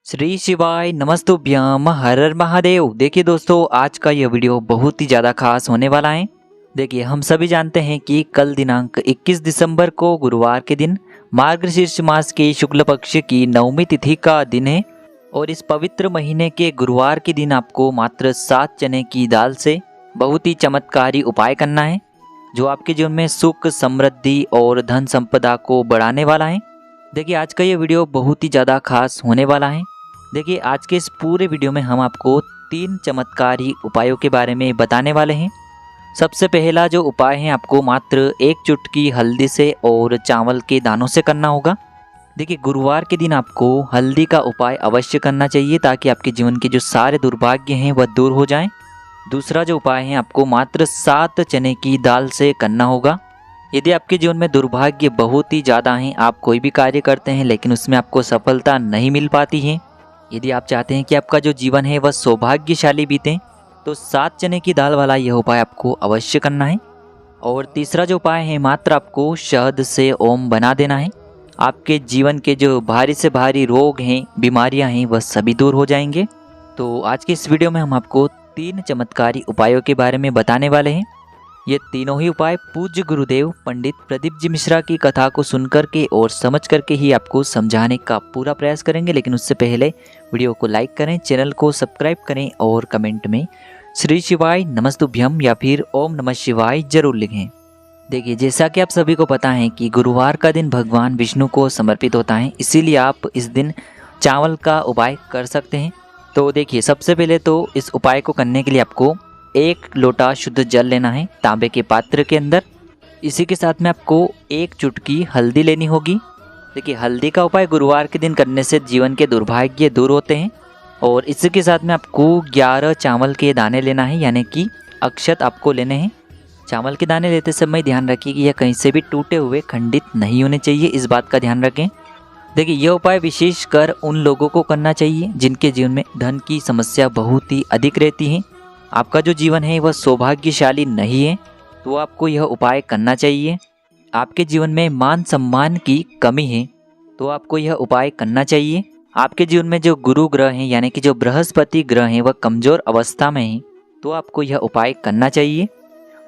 श्री शिवाय नमस्तुभ्यम हर हर महादेव। देखिए दोस्तों, आज का यह वीडियो बहुत ही ज़्यादा खास होने वाला है। देखिए, हम सभी जानते हैं कि कल दिनांक 21 दिसंबर को गुरुवार के दिन मार्गशीर्ष मास के शुक्ल पक्ष की नवमी तिथि का दिन है और इस पवित्र महीने के गुरुवार के दिन आपको मात्र 7 चने की दाल से बहुत ही चमत्कारी उपाय करना है, जो आपके जीवन में सुख, समृद्धि और धन संपदा को बढ़ाने वाला है। देखिए, आज का ये वीडियो बहुत ही ज़्यादा खास होने वाला है। देखिए, आज के इस पूरे वीडियो में हम आपको 3 चमत्कारी उपायों के बारे में बताने वाले हैं। सबसे पहला जो उपाय है, आपको मात्र 1 चुटकी हल्दी से और चावल के दानों से करना होगा। देखिए, गुरुवार के दिन आपको हल्दी का उपाय अवश्य करना चाहिए ताकि आपके जीवन के जो सारे दुर्भाग्य हैं वह दूर हो जाएं। दूसरा जो उपाय है, आपको मात्र 7 चने की दाल से करना होगा। यदि आपके जीवन में दुर्भाग्य बहुत ही ज़्यादा हैं, आप कोई भी कार्य करते हैं लेकिन उसमें आपको सफलता नहीं मिल पाती है, यदि आप चाहते हैं कि आपका जो जीवन है वह सौभाग्यशाली बीते, तो 7 चने की दाल वाला यह उपाय आपको अवश्य करना है। और तीसरा जो उपाय है, मात्र आपको शहद से ओम बना देना है। आपके जीवन के जो भारी से भारी रोग हैं, बीमारियां हैं, वह सभी दूर हो जाएंगे। तो आज के इस वीडियो में हम आपको 3 चमत्कारी उपायों के बारे में बताने वाले हैं। ये तीनों ही उपाय पूज्य गुरुदेव पंडित प्रदीप जी मिश्रा की कथा को सुन करके और समझ करके ही आपको समझाने का पूरा प्रयास करेंगे। लेकिन उससे पहले वीडियो को लाइक करें, चैनल को सब्सक्राइब करें और कमेंट में श्री शिवाय नमस्तुभ्यम या फिर ओम नमः शिवाय जरूर लिखें। देखिए, जैसा कि आप सभी को पता है कि गुरुवार का दिन भगवान विष्णु को समर्पित होता है, इसीलिए आप इस दिन चावल का उपाय कर सकते हैं। तो देखिए, सबसे पहले तो इस उपाय को करने के लिए आपको 1 लोटा शुद्ध जल लेना है तांबे के पात्र के अंदर। इसी के साथ में आपको 1 चुटकी हल्दी लेनी होगी। देखिए, हल्दी का उपाय गुरुवार के दिन करने से जीवन के दुर्भाग्य दूर होते हैं। और इसी के साथ में आपको 11 चावल के दाने लेना है, यानी कि अक्षत आपको लेने हैं। चावल के दाने लेते समय ध्यान रखिए कि यह कहीं से भी टूटे हुए, खंडित नहीं होने चाहिए, इस बात का ध्यान रखें। देखिए, यह उपाय विशेषकर उन लोगों को करना चाहिए जिनके जीवन में धन की समस्या बहुत ही अधिक रहती है। आपका जो जीवन है वह सौभाग्यशाली नहीं है, तो आपको यह उपाय करना चाहिए। आपके जीवन में मान सम्मान की कमी है, तो आपको यह उपाय करना चाहिए। आपके जीवन में जो गुरु ग्रह हैं, यानी कि जो बृहस्पति ग्रह हैं, वह कमज़ोर अवस्था में हैं, तो आपको यह उपाय करना चाहिए।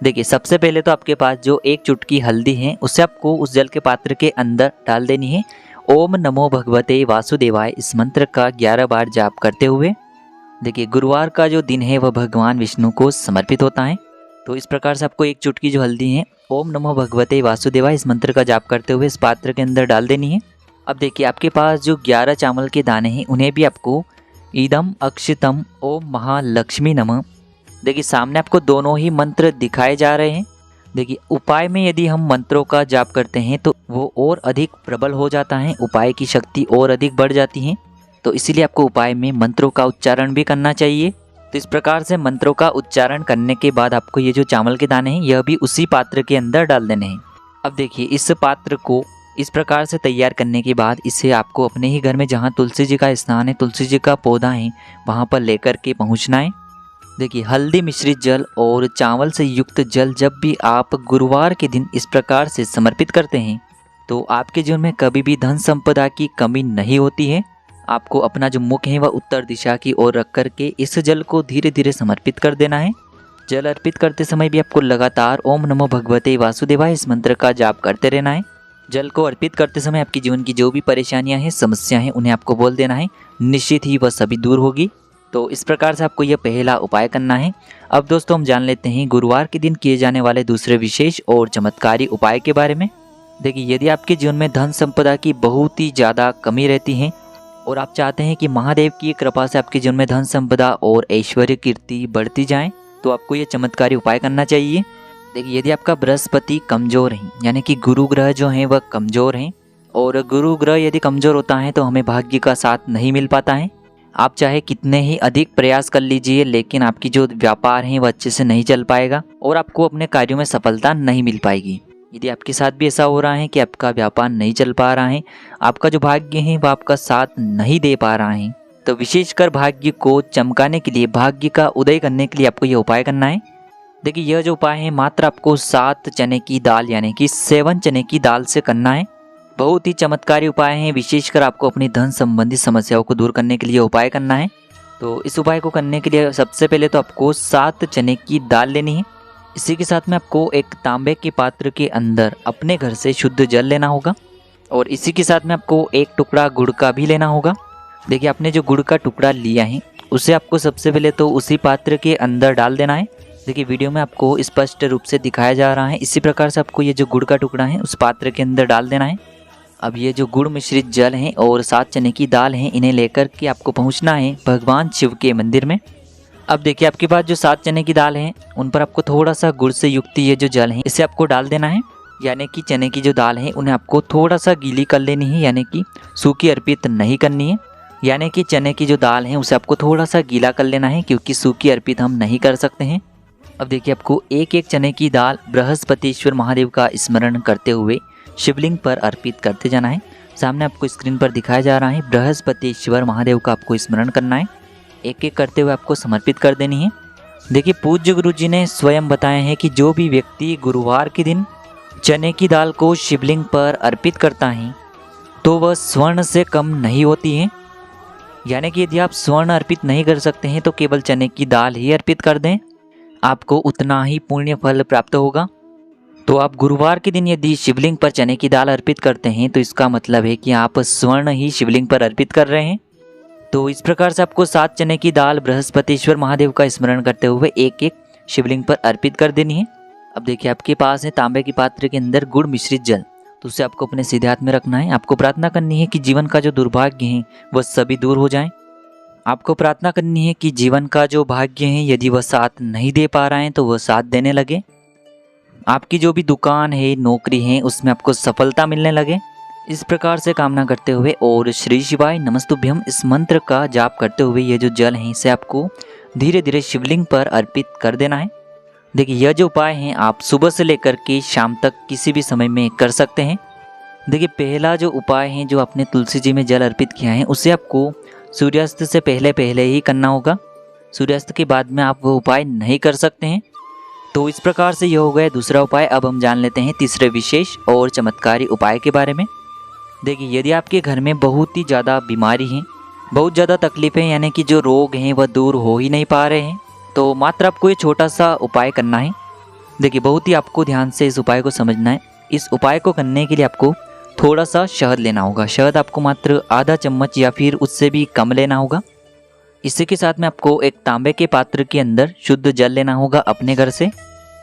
देखिए, सबसे पहले तो आपके पास जो 1 चुटकी हल्दी है, उसे आपको उस जल के पात्र के अंदर डाल देनी है। ओम नमो भगवते वासुदेवाय इस मंत्र का 11 बार जाप करते हुए। देखिए, गुरुवार का जो दिन है वह भगवान विष्णु को समर्पित होता है, तो इस प्रकार से आपको 1 चुटकी जो हल्दी है, ओम नमो भगवते वासुदेवाय इस मंत्र का जाप करते हुए इस पात्र के अंदर डाल देनी है। अब देखिए, आपके पास जो 11 चावल के दाने हैं, उन्हें भी आपको इदम अक्षितम ओम महालक्ष्मी नमः। देखिए, सामने आपको दोनों ही मंत्र दिखाए जा रहे हैं। देखिए, उपाय में यदि हम मंत्रों का जाप करते हैं तो वो और अधिक प्रबल हो जाता है, उपाय की शक्ति और अधिक बढ़ जाती है। तो इसीलिए आपको उपाय में मंत्रों का उच्चारण भी करना चाहिए। तो इस प्रकार से मंत्रों का उच्चारण करने के बाद आपको ये जो चावल के दाने हैं, यह भी उसी पात्र के अंदर डाल देने हैं। अब देखिए, इस पात्र को इस प्रकार से तैयार करने के बाद इसे आपको अपने ही घर में जहाँ तुलसी जी का स्थान है, तुलसी जी का पौधा है, वहाँ पर लेकर के पहुँचना है। देखिए, हल्दी मिश्रित जल और चावल से युक्त जल जब भी आप गुरुवार के दिन इस प्रकार से समर्पित करते हैं, तो आपके जीवन में कभी भी धन संपदा की कमी नहीं होती है। आपको अपना जो मुख है वह उत्तर दिशा की ओर रख करके इस जल को धीरे धीरे समर्पित कर देना है। जल अर्पित करते समय भी आपको लगातार ओम नमो भगवते वासुदेवाय इस मंत्र का जाप करते रहना है। जल को अर्पित करते समय आपके जीवन की जो भी परेशानियां हैं, समस्याएं हैं, उन्हें आपको बोल देना है, निश्चित ही वह सभी दूर होगी। तो इस प्रकार से आपको यह पहला उपाय करना है। अब दोस्तों, हम जान लेते हैं गुरुवार के दिन किए जाने वाले दूसरे विशेष और चमत्कारी उपाय के बारे में। देखिए, यदि आपके जीवन में धन संपदा की बहुत ही ज़्यादा कमी रहती है और आप चाहते हैं कि महादेव की कृपा से आपके जीवन में धन संपदा और ऐश्वर्य कीर्ति बढ़ती जाए, तो आपको ये चमत्कारी उपाय करना चाहिए। देखिए, यदि आपका बृहस्पति कमज़ोर है, यानी कि गुरु ग्रह जो हैं वह कमज़ोर हैं, और गुरु ग्रह यदि कमज़ोर होता है तो हमें भाग्य का साथ नहीं मिल पाता है। आप चाहे कितने ही अधिक प्रयास कर लीजिए, लेकिन आपकी जो व्यापार है वह अच्छे से नहीं चल पाएगा और आपको अपने कार्यों में सफलता नहीं मिल पाएगी। यदि आपके साथ भी ऐसा हो रहा है कि आपका व्यापार नहीं चल पा रहा है, आपका जो भाग्य है वह आपका साथ नहीं दे पा रहा है, तो विशेषकर भाग्य को चमकाने के लिए, भाग्य का उदय करने के लिए आपको यह उपाय करना है। देखिए, यह जो उपाय है मात्र आपको 7 चने की दाल, यानी कि 7 चने की दाल से करना है। बहुत ही चमत्कारी उपाय हैं, विशेषकर आपको अपनी धन संबंधी समस्याओं को दूर करने के लिए उपाय करना है। तो इस उपाय को करने के लिए सबसे पहले तो आपको 7 चने की दाल लेनी है। इसी के साथ में आपको एक तांबे के पात्र के अंदर अपने घर से शुद्ध जल लेना होगा और इसी के साथ में आपको एक टुकड़ा गुड़ का भी लेना होगा। देखिए आपने जो गुड़ का टुकड़ा लिया है उसे आपको सबसे पहले तो उसी पात्र के अंदर डाल देना है। देखिए वीडियो में आपको स्पष्ट रूप से दिखाया जा रहा है, इसी प्रकार से आपको ये जो गुड़ का टुकड़ा है उस पात्र के अंदर डाल देना है। अब ये जो गुड़ मिश्रित जल है और 7 चने की दाल है, इन्हें लेकर के आपको पहुंचना है भगवान शिव के मंदिर में। अब देखिए आपके पास जो 7 चने की दाल है उन पर आपको थोड़ा सा गुड़ से युक्त ये जो जल है इसे आपको डाल देना है। यानी कि चने की जो दाल है उन्हें आपको थोड़ा सा गीली कर लेनी है, यानी कि सूखी अर्पित नहीं करनी है। यानी कि चने की जो दाल है उसे आपको थोड़ा सा गीला कर लेना है, क्योंकि सूखी अर्पित हम नहीं कर सकते हैं। अब देखिए आपको एक एक चने की दाल बृहस्पतिश्वर महादेव का स्मरण करते हुए शिवलिंग पर अर्पित करते जाना है। सामने आपको स्क्रीन पर दिखाया जा रहा है बृहस्पतिश्वर महादेव का आपको स्मरण करना है, एक एक करते हुए आपको समर्पित कर देनी है। देखिए पूज्य गुरु जी ने स्वयं बताया है कि जो भी व्यक्ति गुरुवार के दिन चने की दाल को शिवलिंग पर अर्पित करता है तो वह स्वर्ण से कम नहीं होती है। यानी कि यदि आप स्वर्ण अर्पित नहीं कर सकते हैं तो केवल चने की दाल ही अर्पित कर दें, आपको उतना ही पुण्य फल प्राप्त होगा। तो आप गुरुवार के दिन यदि शिवलिंग पर चने की दाल अर्पित करते हैं तो इसका मतलब है कि आप स्वर्ण ही शिवलिंग पर अर्पित कर रहे हैं। तो इस प्रकार से आपको 7 चने की दाल बृहस्पतिश्वर महादेव का स्मरण करते हुए एक एक शिवलिंग पर अर्पित कर देनी है। अब देखिए आपके पास है तांबे के पात्र के अंदर गुड़ मिश्रित जल, तो उसे आपको अपने सीधे हाथ में रखना है। आपको प्रार्थना करनी है कि जीवन का जो दुर्भाग्य है वह सभी दूर हो जाएं। आपको प्रार्थना करनी है कि जीवन का जो भाग्य है यदि वह साथ नहीं दे पा रहे हैं तो वह साथ देने लगे। आपकी जो भी दुकान है, नौकरी है, उसमें आपको सफलता मिलने लगे। इस प्रकार से कामना करते हुए और श्री शिवाय नमस्तुभ्यम इस मंत्र का जाप करते हुए ये जो जल है इसे आपको धीरे धीरे शिवलिंग पर अर्पित कर देना है। देखिए यह जो उपाय है आप सुबह से लेकर के शाम तक किसी भी समय में कर सकते हैं। देखिए पहला जो उपाय है जो आपने तुलसी जी में जल अर्पित किया है उसे आपको सूर्यास्त से पहले पहले ही करना होगा। सूर्यास्त के बाद में आप वो उपाय नहीं कर सकते हैं। तो इस प्रकार से यह हो गया दूसरा उपाय। अब हम जान लेते हैं तीसरे विशेष और चमत्कारी उपाय के बारे में। देखिए यदि आपके घर में बहुत ही ज़्यादा बीमारी है, बहुत ज़्यादा तकलीफें, यानी कि जो रोग हैं वह दूर हो ही नहीं पा रहे हैं, तो मात्र आपको ये छोटा सा उपाय करना है। देखिए बहुत ही आपको ध्यान से इस उपाय को समझना है। इस उपाय को करने के लिए आपको थोड़ा सा शहद लेना होगा। शहद आपको मात्र आधा चम्मच या फिर उससे भी कम लेना होगा। इसी के साथ में आपको एक तांबे के पात्र के अंदर शुद्ध जल लेना होगा अपने घर से।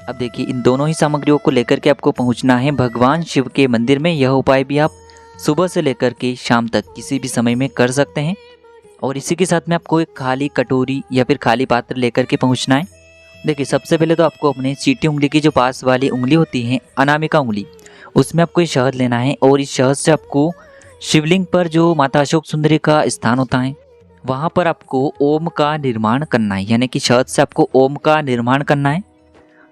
अब देखिए इन दोनों ही सामग्रियों को लेकर के आपको पहुंचना है भगवान शिव के मंदिर में। यह उपाय भी आप सुबह से लेकर के शाम तक किसी भी समय में कर सकते हैं। और इसी के साथ में आपको एक खाली कटोरी या फिर खाली पात्र लेकर के पहुंचना है। देखिए सबसे पहले तो आपको अपने चीटी उंगली की जो पास वाली उंगली होती है, अनामिका उंगली, उसमें आपको ये शहद लेना है और इस शहद से आपको शिवलिंग पर जो माता अशोक सुंदरी का स्थान होता है वहाँ पर आपको ओम का निर्माण करना है। यानी कि शहद से आपको ओम का निर्माण करना है।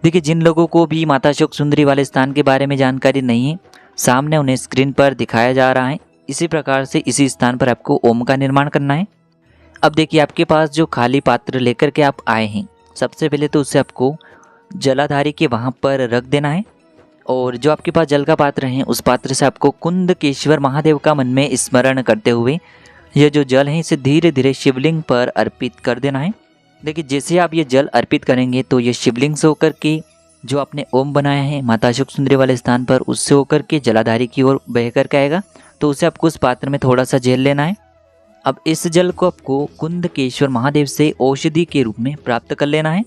देखिए जिन लोगों को भी माता अशोक सुंदरी वाले स्थान के बारे में जानकारी नहीं है, सामने उन्हें स्क्रीन पर दिखाया जा रहा है। इसी प्रकार से इसी स्थान पर आपको ओम का निर्माण करना है। अब देखिए आपके पास जो खाली पात्र लेकर के आप आए हैं, सबसे पहले तो उसे आपको जलाधारी के वहाँ पर रख देना है। और जो आपके पास जल का पात्र है उस पात्र से आपको कुंदकेश्वर महादेव का मन में स्मरण करते हुए यह जो जल है इसे धीरे धीरे शिवलिंग पर अर्पित कर देना है। देखिए जैसे आप ये जल अर्पित करेंगे तो ये शिवलिंग से होकर के जो आपने ओम बनाया है माता अशोक सुंदरी वाले स्थान पर, उससे होकर के जलाधारी की ओर बह कर के आएगा। तो उसे आपको उस पात्र में थोड़ा सा झेल लेना है। अब इस जल को आपको कुंदकेश्वर महादेव से औषधि के रूप में प्राप्त कर लेना है।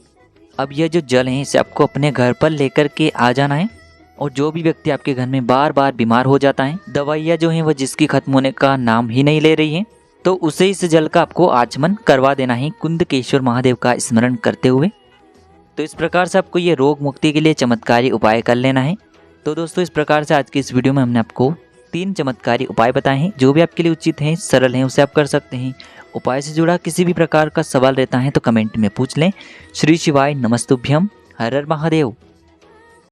अब यह जो जल है इसे आपको अपने घर पर लेकर के आ जाना है। और जो भी व्यक्ति आपके घर में बार बार बीमार हो जाता है, दवाइयाँ जो हैं वह जिसकी खत्म होने का नाम ही नहीं ले रही है, तो उसे इस जल का आपको आचमन करवा देना है कुंदकेश्वर महादेव का स्मरण करते हुए। तो इस प्रकार से आपको ये रोग मुक्ति के लिए चमत्कारी उपाय कर लेना है। तो दोस्तों इस प्रकार से आज की इस वीडियो में हमने आपको 3 चमत्कारी उपाय बताए हैं। जो भी आपके लिए उचित हैं, सरल हैं, उसे आप कर सकते हैं। उपाय से जुड़ा किसी भी प्रकार का सवाल रहता है तो कमेंट में पूछ लें। श्री शिवाय नमस्तुभ्यम। हर हर महादेव।